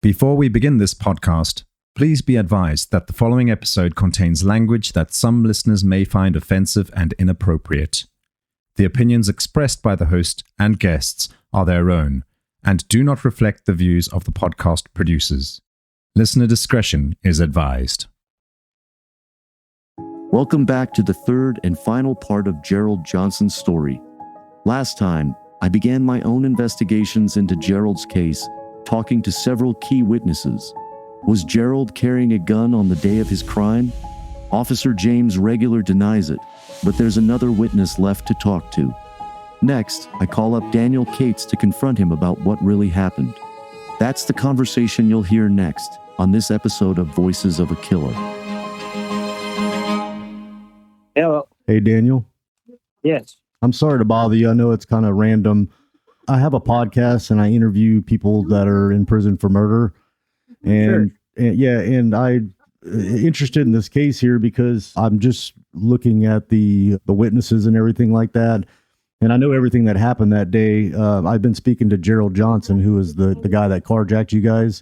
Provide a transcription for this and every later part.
Before we begin this podcast, please be advised that the following episode contains language that some listeners may find offensive and inappropriate. The opinions expressed by the host and guests are their own and do not reflect the views of the podcast producers. Listener discretion is advised. Welcome back to the third and final part of Gerald Johnson's story. Last time, I began my own investigations into Gerald's case, talking to several key witnesses. Was Gerald carrying a gun on the day of his crime? Officer James Regular denies it, but there's another witness left to talk to. Next, I call up Daniel Cates to confront him about what really happened. That's the conversation you'll hear next on this episode of Voices of a Killer. Hello. Hey, Daniel. Yes. I'm sorry to bother you. I know it's kind of random. I have a podcast and I interview people that are in prison for murder. And, Sure. and I'm interested in this case here because I'm just looking at the witnesses and everything like that. And I know everything that happened that day. I've been speaking to Gerald Johnson, who is the guy that carjacked you guys.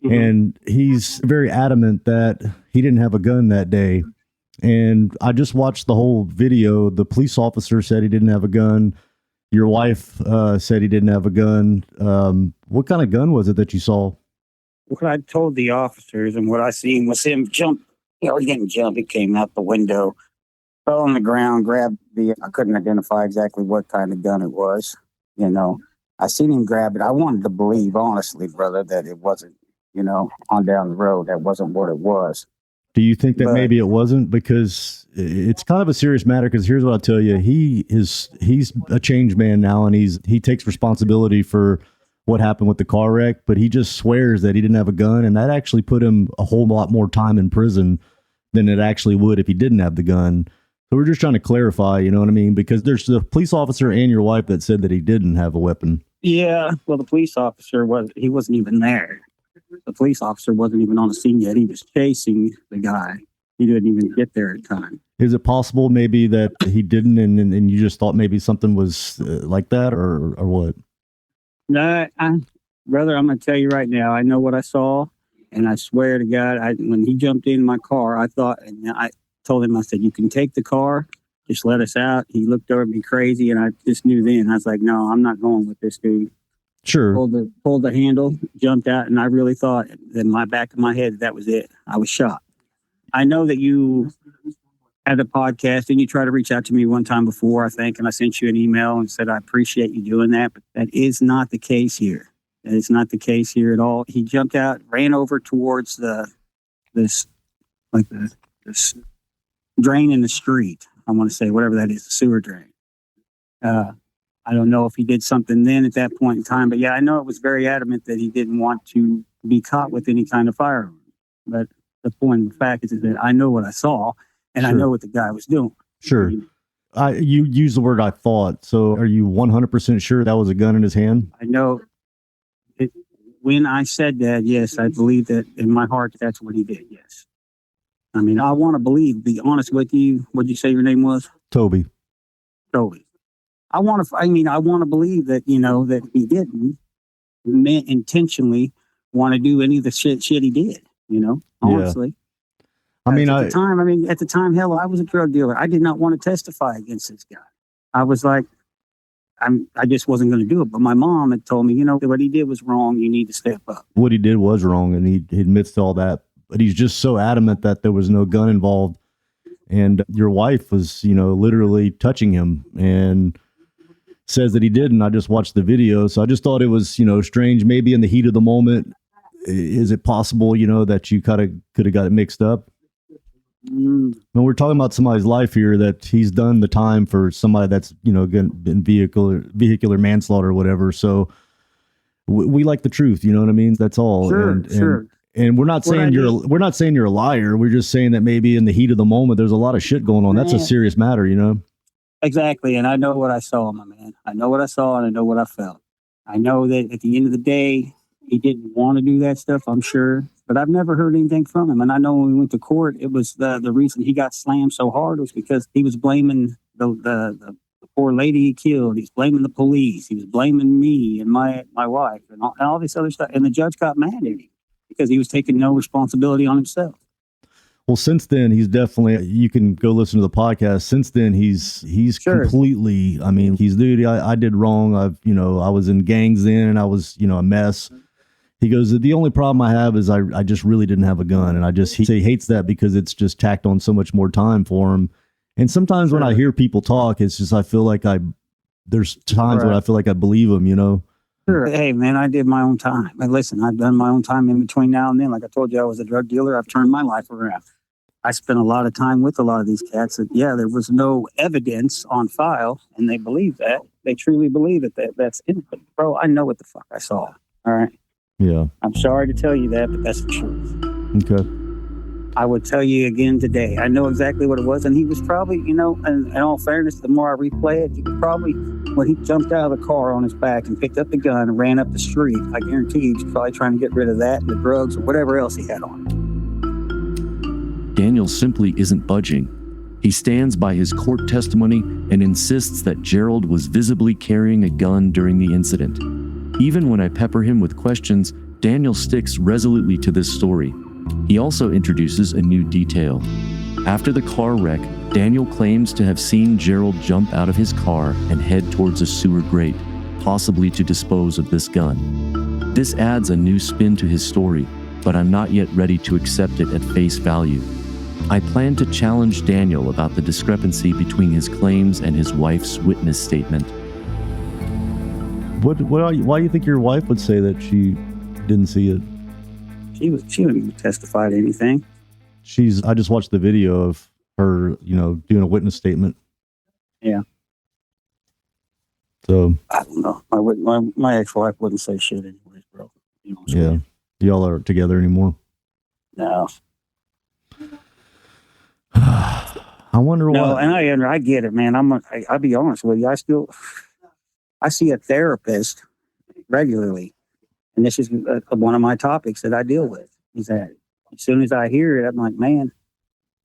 Mm-hmm. And he's very adamant that he didn't have a gun that day. And I just watched the whole video. The police officer said he didn't have a gun. Your wife said he didn't have a gun. What kind of gun was it that you saw? What I told the officers and what I seen was him jump. He didn't jump. He came out the window, fell on the ground, grabbed I couldn't identify exactly what kind of gun it was. I seen him grab it. I wanted to believe, honestly, brother, that it wasn't, on down the road. That wasn't what it was. Do you think that maybe it wasn't? Because it's kind of a serious matter. Because here's what I'll tell you: he's a changed man now, and he takes responsibility for what happened with the car wreck. But he just swears that he didn't have a gun, and that actually put him a whole lot more time in prison than it actually would if he didn't have the gun. So we're just trying to clarify, you know what I mean? Because there's the police officer and your wife that said that he didn't have a weapon. Yeah, well, the police officer wasn't even there. The police officer wasn't even on the scene yet. He was chasing the guy. He didn't even get there in time. Is it possible maybe that he didn't and you just thought maybe something was like that or what? No, brother, I'm going to tell you right now, I know what I saw, and I swear to God, when he jumped in my car, I thought, and I told him, I said, you can take the car, just let us out. He looked over at me crazy, and I just knew then. I was like, no, I'm not going with this dude. Sure. Pulled the handle, jumped out, and I really thought in my back of my head that was it. I was shocked. I know that you had a podcast and you tried to reach out to me one time before, I think, and I sent you an email and said I appreciate you doing that, but that is not the case here. That is not the case here at all. He jumped out, ran over towards this drain in the street. I want to say whatever that is, the sewer drain. I don't know if he did something then at that point in time, but yeah, I know it was very adamant that he didn't want to be caught with any kind of firearm. But the point of the fact is that I know what I saw, and Sure. I know what the guy was doing. Sure. You used the word I thought. So are you 100% sure that was a gun in his hand? I know it, when I said that, yes, I believe that in my heart, that's what he did. Yes. I mean, I want to believe, be honest with you. What'd you say your name was? Toby. Toby. I want to believe that, that he didn't intentionally want to do any of the shit he did, honestly. Yeah. At the time, hell, I was a drug dealer. I did not want to testify against this guy. I was like, I just wasn't going to do it. But my mom had told me, what he did was wrong. You need to step up. What he did was wrong, and he admits to all that. But he's just so adamant that there was no gun involved. And your wife was, literally touching him and says that he didn't. I just watched the video. So I just thought it was, strange. Maybe in the heat of the moment, is it possible, that you kind of could have got it mixed up? When we're talking about somebody's life here, that he's done the time for somebody that's, been vehicular manslaughter or whatever. So we like the truth. You know what I mean? That's all. Sure. And we're not saying you're a liar. We're just saying that maybe in the heat of the moment, there's a lot of shit going on. That's a serious matter, Exactly. And I know what I saw, my man. I know what I saw and I know what I felt. I know that at the end of the day, he didn't want to do that stuff, I'm sure. But I've never heard anything from him. And I know when we went to court, it was the reason he got slammed so hard was because he was blaming the poor lady he killed. He's blaming the police. He was blaming me and my wife and all this other stuff. And the judge got mad at him because he was taking no responsibility on himself. Well, since then, he's definitely, you can go listen to the podcast. Since then, he's Sure. completely, I mean, he's, dude, I did wrong. I was in gangs then and I was, a mess. He goes, the only problem I have is I just really didn't have a gun. And he hates that because it's just tacked on so much more time for him. And sometimes when I hear people talk, it's just, I feel like there's times where I feel like I believe them, Sure. Hey, man, I did my own time. And listen, I've done my own time in between now and then. Like I told you, I was a drug dealer. I've turned my life around. I spent a lot of time with a lot of these cats that, there was no evidence on file, and they believe that. They truly believe it, that's in it. But, bro, I know what the fuck I saw. All right? Yeah. I'm sorry to tell you that, but that's the truth. Okay. I would tell you again today. I know exactly what it was, and he was probably, in all fairness, the more I replay it, he was probably, when he jumped out of the car on his back and picked up the gun and ran up the street, I guarantee he was probably trying to get rid of that and the drugs or whatever else he had on him. Daniel simply isn't budging. He stands by his court testimony and insists that Gerald was visibly carrying a gun during the incident. Even when I pepper him with questions, Daniel sticks resolutely to this story. He also introduces a new detail. After the car wreck, Daniel claims to have seen Gerald jump out of his car and head towards a sewer grate, possibly to dispose of this gun. This adds a new spin to his story, but I'm not yet ready to accept it at face value. I plan to challenge Daniel about the discrepancy between his claims and his wife's witness statement. Why do you think your wife would say that she didn't see it? She wouldn't even testify to anything. I just watched the video of her, doing a witness statement. Yeah. So I don't know. My ex-wife wouldn't say shit anyways, bro. Yeah. Y'all aren't together anymore? No. I wonder why. No, and I get it, man. I'll be honest with you. I see a therapist regularly. And this is one of my topics that I deal with, is that as soon as I hear it, I'm like, man,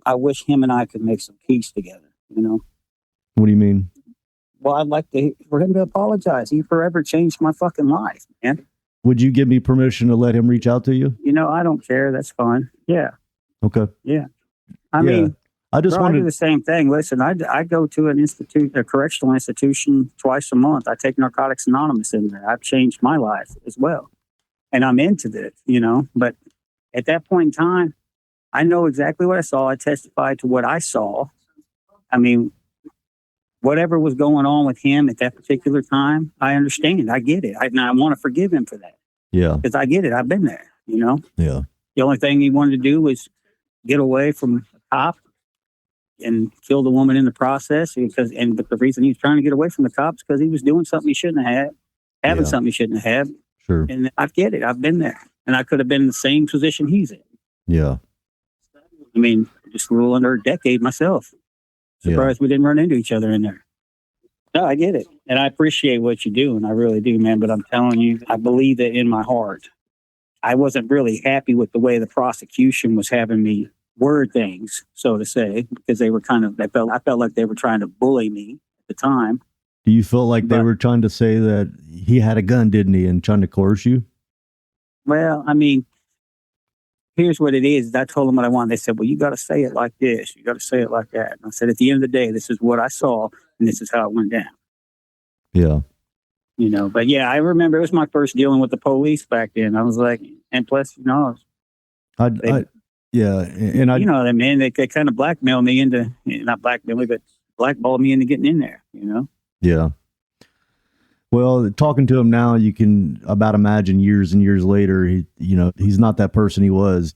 I wish him and I could make some peace together, What do you mean? Well, I'd like for him to apologize. He forever changed my fucking life, man. Would you give me permission to let him reach out to you? I don't care. That's fine. Yeah. Okay. Yeah. I mean, I just I wanted do the same thing. Listen, I go to a correctional institution twice a month. I take Narcotics Anonymous in there. I've changed my life as well. And I'm into this, but at that point in time, I know exactly what I saw. I testified to what I saw. I mean, whatever was going on with him at that particular time, I understand. I get it. I want to forgive him for that. Yeah. Because I get it. I've been there, Yeah. The only thing he wanted to do was get away from a cop and kill the woman in the process. But the reason he was trying to get away from the cops because he was doing something he shouldn't have, having something he shouldn't have. Sure. And I get it. I've been there. And I could have been in the same position he's in. Yeah. I mean, just a little under a decade myself. Surprised we didn't run into each other in there. No, I get it. And I appreciate what you do. And I really do, man. But I'm telling you, I believe that in my heart. I wasn't really happy with the way the prosecution was having me word things, so to say, because they were I felt like they were trying to bully me at the time. Do you feel like they were trying to say that he had a gun, didn't he, and trying to coerce you? Well, I mean, here's what it is. I told them what I wanted. They said, well, you got to say it like this. You got to say it like that. And I said, at the end of the day, this is what I saw, and this is how it went down. Yeah. But yeah, I remember it was my first dealing with the police back then. I was like, and plus, man, they kind of blackmailed me into, not blackmail me, but blackballed me into getting in there, Yeah. Well, talking to him now, you can about imagine years and years later, he's not that person he was.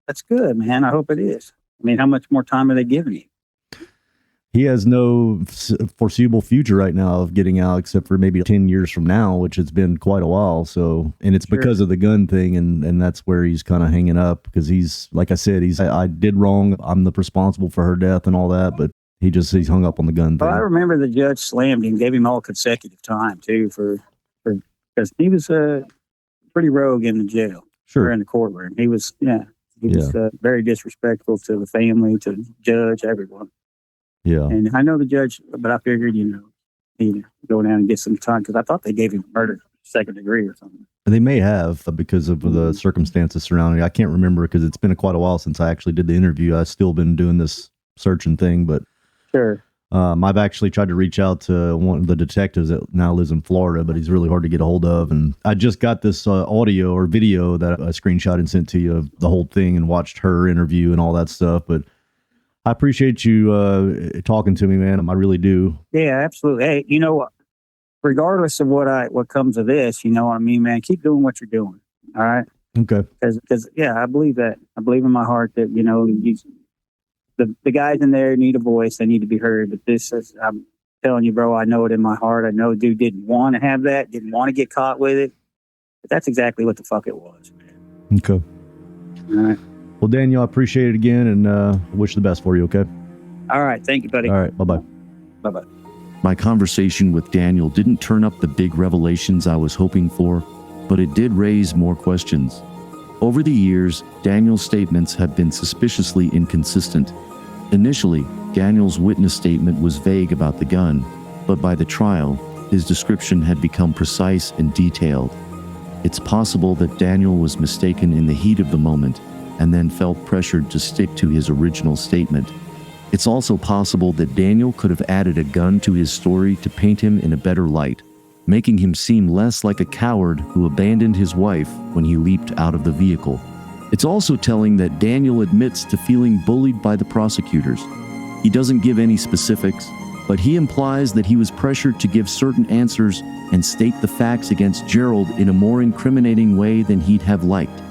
That's good, man. I hope it is. I mean, how much more time are they giving you? He has no foreseeable future right now of getting out, except for maybe 10 years from now, which has been quite a while. So, and it's because of the gun thing. And that's where he's kind of hanging up because he's, like I said, I did wrong. I'm the responsible for her death and all that. But he's hung up on the gun thing. Well, I remember the judge slammed him, gave him all consecutive time too because he was pretty rogue in the jail. Sure. Or in the courtroom. He was, very disrespectful to the family, to the judge, everyone. Yeah. And I know the judge, but I figured, need to go down and get some time, because I thought they gave him murder second degree or something. They may have because of the circumstances surrounding it. I can't remember because it's been quite a while since I actually did the interview. I've still been doing this searching thing, but Sure. I've actually tried to reach out to one of the detectives that now lives in Florida, but he's really hard to get a hold of. And I just got this audio or video that I screenshot and sent to you of the whole thing and watched her interview and all that stuff. But I appreciate you talking to me, man. I really do. Yeah, absolutely. Hey, you know what? Regardless of what comes of this, you know what I mean, man, keep doing what you're doing. All right. Okay. Because yeah, I believe that. I believe in my heart that, you know, the guys in there need a voice. They need to be heard. But this is, I'm telling you, bro, I know it in my heart. I know dude didn't want to have that, didn't want to get caught with it. But that's exactly what the fuck it was, man. Okay. All right. Well, Daniel, I appreciate it again and wish the best for you, okay? All right. Thank you, buddy. All right. Bye-bye. Bye-bye. My conversation with Daniel didn't turn up the big revelations I was hoping for, but it did raise more questions. Over the years, Daniel's statements have been suspiciously inconsistent. Initially, Daniel's witness statement was vague about the gun, but by the trial, his description had become precise and detailed. It's possible that Daniel was mistaken in the heat of the moment and then felt pressured to stick to his original statement. It's also possible that Daniel could have added a gun to his story to paint him in a better light, making him seem less like a coward who abandoned his wife when he leaped out of the vehicle. It's also telling that Daniel admits to feeling bullied by the prosecutors. He doesn't give any specifics, but he implies that he was pressured to give certain answers and state the facts against Gerald in a more incriminating way than he'd have liked.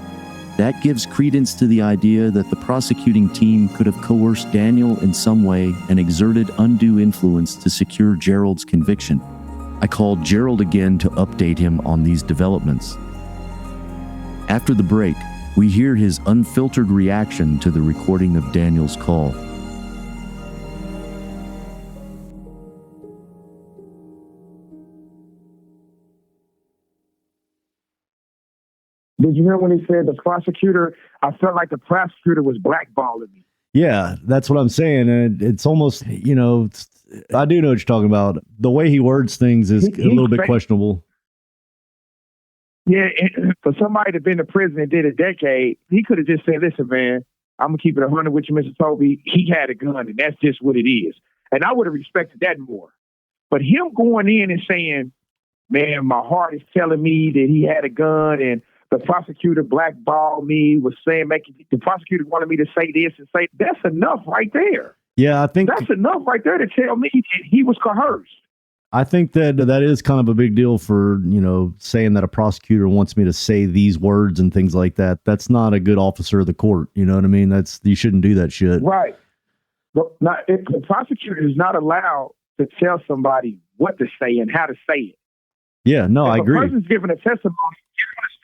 That gives credence to the idea that the prosecuting team could have coerced Daniel in some way and exerted undue influence to secure Gerald's conviction. I called Gerald again to update him on these developments. After the break, we hear his unfiltered reaction to the recording of Daniel's call. Did you hear when he said the prosecutor? I felt like the prosecutor was blackballing me. Yeah, that's what I'm saying. And it's almost, you know, I do know what you're talking about. The way he words things is a little bit questionable. Yeah, for somebody to been in prison and did a decade, he could have just said, listen, man, I'm going to keep it 100 with you, Mr. Toby. He had a gun, and that's just what it is. And I would have respected that more. But him going in and saying, man, my heart is telling me that he had a gun, and the prosecutor blackballed me, was saying, the prosecutor wanted me to say this and say, that's enough right there. Yeah, I think that's enough right there to tell me that he was coerced. I think that is kind of a big deal for, you know, saying that a prosecutor wants me to say these words and things like that. That's not a good officer of the court. You know what I mean? You shouldn't do that shit. Right. But the prosecutor is not allowed to tell somebody what to say and how to say it. Yeah, no, I agree. If a person's giving a testimony, you're going to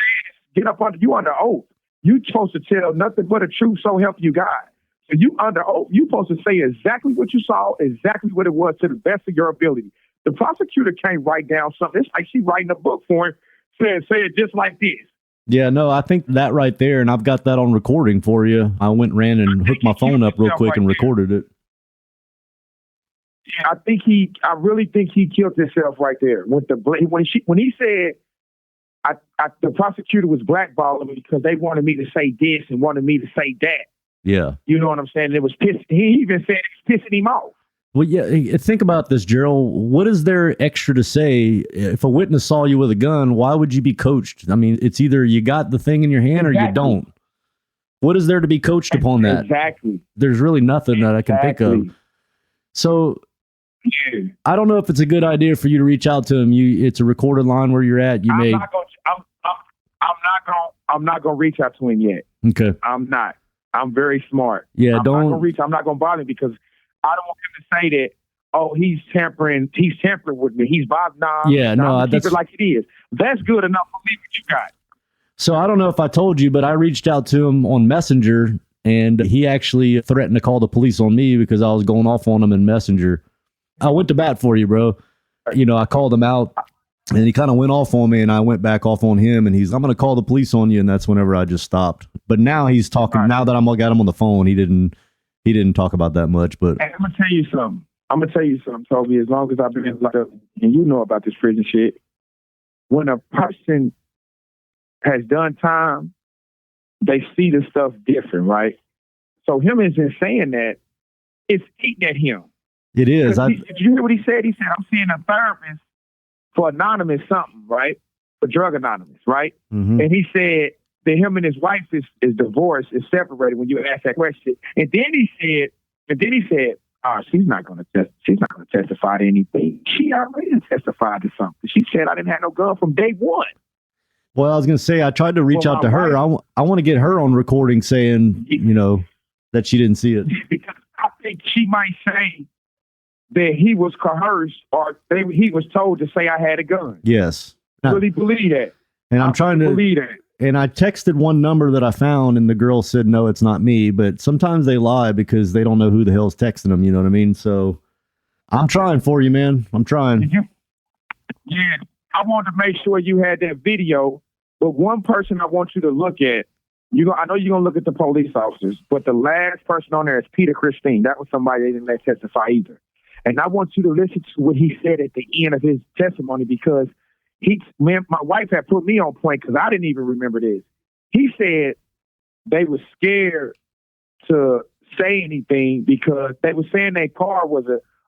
get up you under oath. You're supposed to tell nothing but the truth, so help you God. So you under oath, you're supposed to say exactly what you saw, exactly what it was to the best of your ability. The prosecutor can't write down something. It's like she's writing a book for him, saying, say it just like this. Yeah, no, I think that right there, and I've got that on recording for you. I went, ran, and hooked my phone up real quick and recorded it. Yeah, I really think he killed himself right there. When he said, the prosecutor was blackballing me because they wanted me to say this and wanted me to say that. Yeah. You know what I'm saying? It was pissing. He even said it's pissing him off. Well, yeah, think about this, Gerald. What is there extra to say? If a witness saw you with a gun, why would you be coached? I mean, it's either you got the thing in your hand or you don't. What is there to be coached upon that? Exactly. There's really nothing that I can think of. So I don't know if it's a good idea for you to reach out to him. It's a recorded line where you're at. I'm not gonna reach out to him yet. Okay. I'm not. I'm very smart. Yeah, I'm not gonna bother him because I don't want him to say that, oh, he's tampering with me. He's bothering. Nah, yeah, no, keep it like it is. That's good enough for me. What you got? So I don't know if I told you, but I reached out to him on Messenger, and he actually threatened to call the police on me because I was going off on him in Messenger. I went to bat for you, bro. You know, I called him out, and he kind of went off on me, and I went back off on him, and I'm going to call the police on you, and that's whenever I just stopped. But now he's talking. Right. Now that I got him on the phone, he didn't talk about that much. But I'm gonna tell you something. I'm gonna tell you something, Toby. As long as I've been locked up, and you know about this prison shit, when a person has done time, they see the stuff different, right? So him isn't saying that, it's eating at him. It is. Did you hear what he said? He said, I'm seeing a therapist for anonymous something, right? For drug anonymous, right? Mm-hmm. And he said that him and his wife is divorced, is separated when you ask that question. And then he said, oh, she's not gonna testify to anything. She already testified to something. She said I didn't have no gun from day one. Well, I was going to say, I tried to reach out to her. I want to get her on recording saying, that she didn't see it. Because I think she might say that he was coerced or he was told to say I had a gun. Yes. I really believe that. And I'm trying to believe that. And I texted one number that I found, and the girl said, no, it's not me. But sometimes they lie because they don't know who the hell's texting them. You know what I mean? So I'm trying for you, man. I'm trying. Yeah. I want to make sure you had that video, but one person I want you to look at, I know you're going to look at the police officers, but the last person on there is Peter Christine. That was somebody they didn't let testify either. And I want you to listen to what he said at the end of his testimony, because my wife had put me on point because I didn't even remember this. He said they were scared to say anything because they were saying their car was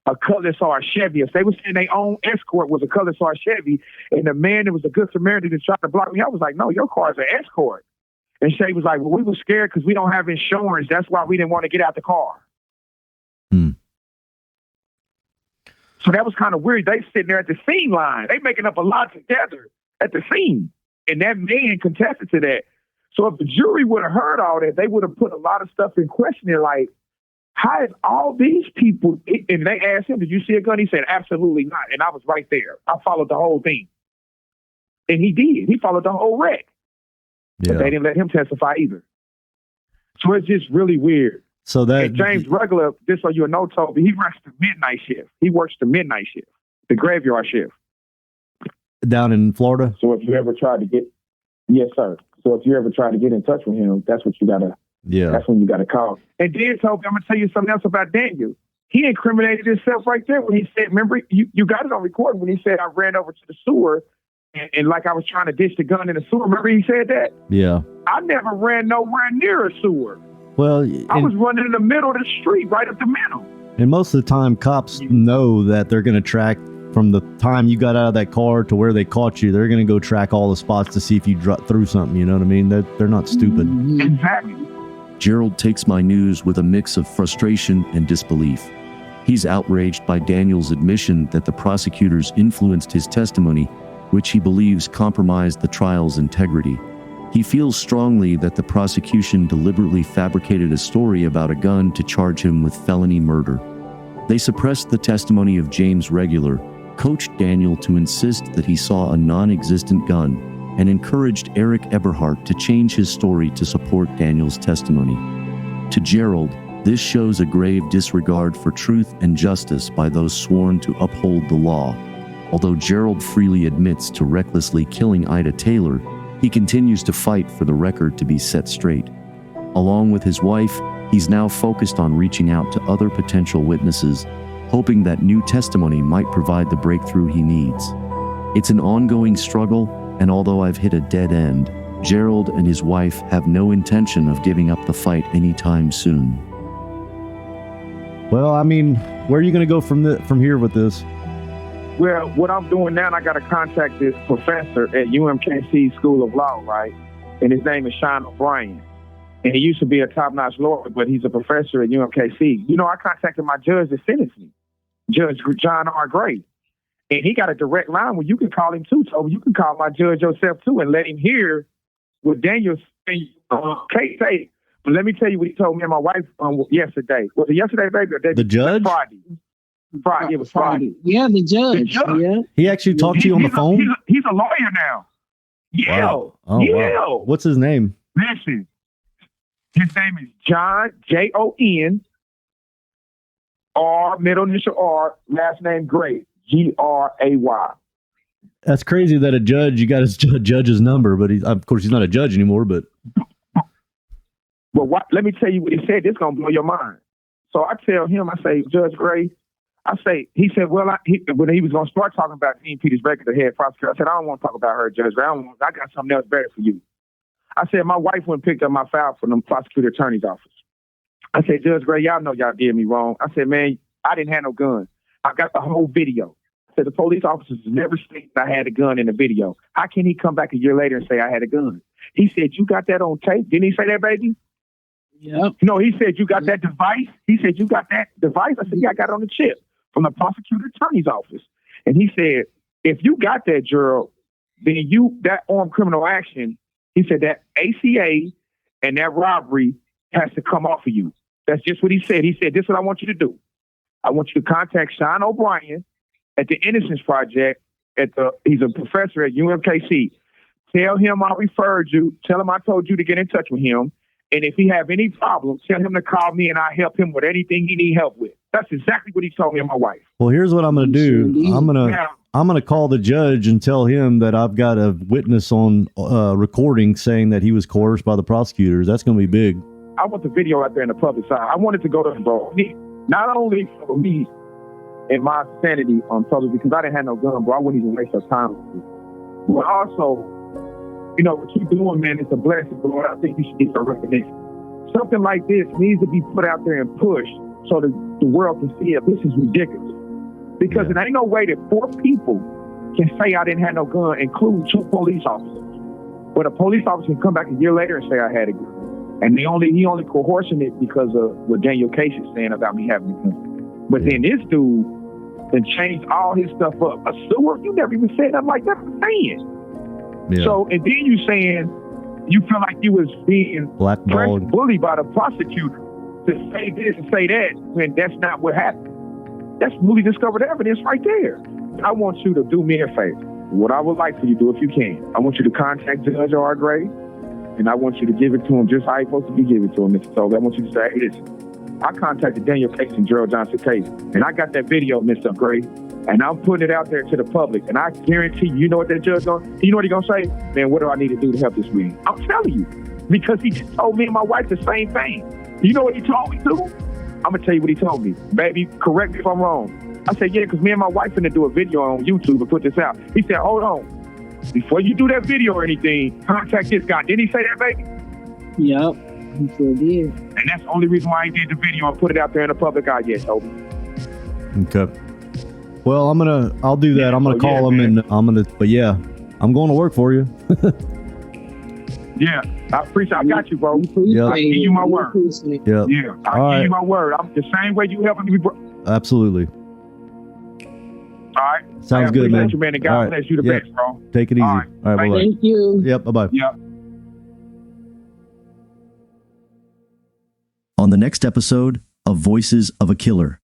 a Cutlass or a Chevy. If they were saying their own Escort was a Cutlass or a Chevy, and the man that was a good Samaritan that tried to block me, I was like, no, your car is an Escort. And Shay was like, well, we were scared because we don't have insurance. That's why we didn't want to get out the car. So that was kind of weird. They sitting there at the scene line. They making up a lot together at the scene. And that man contested to that. So if the jury would have heard all that, they would have put a lot of stuff in question. They're like, how is all these people? And they asked him, did you see a gun? He said, absolutely not. And I was right there. I followed the whole thing. And he did. He followed the whole wreck. Yeah. But they didn't let him testify either. So it's just really weird. So that and James Regular, just so you know, Toby, he works the midnight shift. He works the midnight shift, the graveyard shift. Down in Florida? So if you ever tried to get, yes, sir. So if you ever try to get in touch with him, that's what you gotta, that's when you gotta call. And then, Toby, I'm gonna tell you something else about Daniel. He incriminated himself right there when he said, remember, you got it on recording when he said, I ran over to the sewer and like I was trying to ditch the gun in the sewer. Remember he said that? Yeah. I never ran nowhere near a sewer. Well, I was running in the middle of the street, right up the middle. And most of the time, cops know that they're going to track from the time you got out of that car to where they caught you. They're going to go track all the spots to see if you threw something. You know what I mean? They're not stupid. Exactly. Gerald takes my news with a mix of frustration and disbelief. He's outraged by Daniel's admission that the prosecutors influenced his testimony, which he believes compromised the trial's integrity. He feels strongly that the prosecution deliberately fabricated a story about a gun to charge him with felony murder. They suppressed the testimony of James Regular, coached Daniel to insist that he saw a non-existent gun, and encouraged Eric Eberhardt to change his story to support Daniel's testimony. To Gerald, this shows a grave disregard for truth and justice by those sworn to uphold the law. Although Gerald freely admits to recklessly killing Ida Taylor, he continues to fight for the record to be set straight. Along with his wife, he's now focused on reaching out to other potential witnesses, hoping that new testimony might provide the breakthrough he needs. It's an ongoing struggle, and although I've hit a dead end, Gerald and his wife have no intention of giving up the fight anytime soon. Well, I mean, where are you going to go from here with this? Well, what I'm doing now, I got to contact this professor at UMKC School of Law, right? And his name is Sean O'Brien. And he used to be a top-notch lawyer, but he's a professor at UMKC. You know, I contacted my judge that sentenced me, Judge John R. Gray. And he got a direct line where you can call him too, Toby. You can call my judge yourself too and let him hear what Daniel's case say. But let me tell you what he told me and my wife yesterday. Was it yesterday, baby? The judge? Friday. It was Friday. Yeah, the judge. Yeah. He actually talked to you on the phone? He's a lawyer now. Yeah. Wow. Oh, yeah. Wow. What's his name? Listen. His name is John, Jon, R, middle initial R, last name Gray, Gray. That's crazy that a judge, you got his judge's number, but of course he's not a judge anymore, but. Well, let me tell you what he said. This is going to blow your mind. So I tell him, I say, Judge Gray, He said, well, when he was going to start talking about Dean Peters Baker, the head prosecutor, I said, I don't want to talk about her, Judge. I got something else better for you. I said, my wife went and picked up my file from the prosecutor attorney's office. I said, Judge Gray, y'all know y'all did me wrong. I said, man, I didn't have no gun. I got the whole video. I said, the police officers never stated I had a gun in the video. How can he come back a year later and say I had a gun? He said, you got that on tape? Didn't he say that, baby? Yep. No, he said, you got that device? He said, you got that device? I said, yeah, I got it on the chip from the prosecutor attorney's office. And he said, if you got that, Gerald, then that armed criminal action, he said that ACA and that robbery has to come off of you. That's just what he said. He said, this is what I want you to do. I want you to contact Sean O'Brien at the Innocence Project. He's a professor at UMKC. Tell him I referred you. Tell him I told you to get in touch with him. And if he have any problems, tell him to call me and I'll help him with anything he need help with. That's exactly what he told me and my wife. Well, here's what I'm going to do. I'm going to call the judge and tell him that I've got a witness on recording saying that he was coerced by the prosecutors. That's going to be big. I want the video out there in the public side. I want it to go to him, bro. Not only for me and my sanity on public, because I didn't have no gun, bro. I wouldn't even waste your time with you. But also, what you're doing, man, it's a blessing, bro. I think you should get some recognition. Something like this needs to be put out there and pushed so that the world can see it. This is ridiculous. Because it ain't no way that 4 people can say I didn't have no gun, including 2 police officers. But a police officer can come back a year later and say I had a gun. And he only coercing it because of what Daniel Case is saying about me having a gun. But then this dude then changed all his stuff up. A sewer? You never even said nothing like that. I'm saying. Yeah. So, and then you saying you feel like you was being blackballed, bullied by the prosecutor to say this and say that when that's not what happened. That's newly discovered evidence right there. I want you to do me a favor. What I would like for you to do, if you can, I want you to contact Judge R. Gray, and I want you to give it to him just how he's supposed to be given to him, Mr. Toby. I want you to say, hey, listen, I contacted Daniel Case and Gerald Johnson case, and I got that video, Mr. Gray, and I'm putting it out there to the public, and I guarantee you know what that judge going to, you know what he's going to say? Man, what do I need to do to help this man? I'm telling you, because he just told me and my wife the same thing. You know what he told me to? I'm going to tell you what he told me. Baby, correct me if I'm wrong. I said, yeah, because me and my wife finna do a video on YouTube and put this out. He said, hold on. Before you do that video or anything, contact this guy. Didn't he say that, baby? Yep, he sure did. And that's the only reason why he did the video and put it out there in the public eye yet, Toby. Okay. Well, I'll do that. Yeah, I'm gonna call him, man. And but yeah, I'm going to work for you. Yeah, I appreciate. I got you, bro. Yep. I give you my word. Yep. Yeah, I give you my word. I'm the same way you helping me, bro. Absolutely. All right. Sounds good, man. You, man. And God bless you the best, bro. Take it easy. All right, bye-bye. Thank you. Yep, bye-bye. Yep. On the next episode of Voices of a Killer.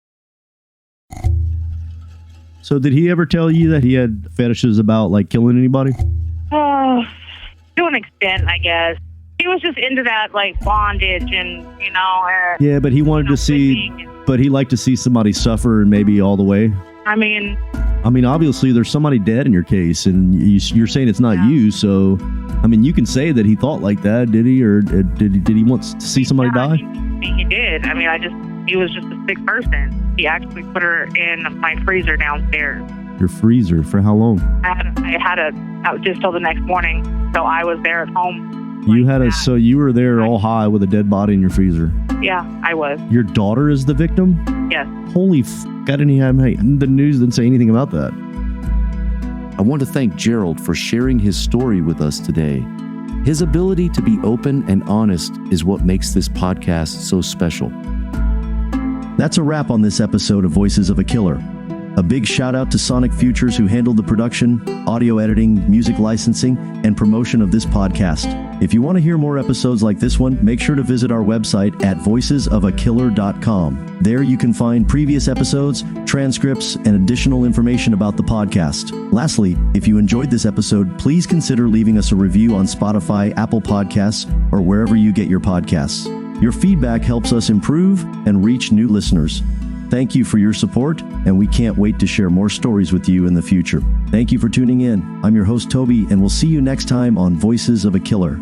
So did he ever tell you that he had fetishes about like killing anybody? To an extent, I guess. He was just into that like bondage and, yeah, but he wanted to see, but he liked to see somebody suffer and maybe all the way. I mean, obviously there's somebody dead in your case and you're saying it's not you. So, you can say that he thought like that. Did he? Or did he want to see somebody die? He did. He was just a sick person. He actually put her in my freezer downstairs. Your freezer? For how long? I had it just till the next morning. So I was there at home. So you were there all high with a dead body in your freezer? Yeah, I was. Your daughter is the victim? Yes. Holy I didn't have, the news didn't say anything about that. I want to thank Gerald for sharing his story with us today. His ability to be open and honest is what makes this podcast so special. That's a wrap on this episode of Voices of a Killer. A big shout out to Sonic Futures who handled the production, audio editing, music licensing, and promotion of this podcast. If you want to hear more episodes like this one, make sure to visit our website at voicesofakiller.com. There you can find previous episodes, transcripts, and additional information about the podcast. Lastly, if you enjoyed this episode, please consider leaving us a review on Spotify, Apple Podcasts, or wherever you get your podcasts. Your feedback helps us improve and reach new listeners. Thank you for your support, and we can't wait to share more stories with you in the future. Thank you for tuning in. I'm your host, Toby, and we'll see you next time on Voices of a Killer.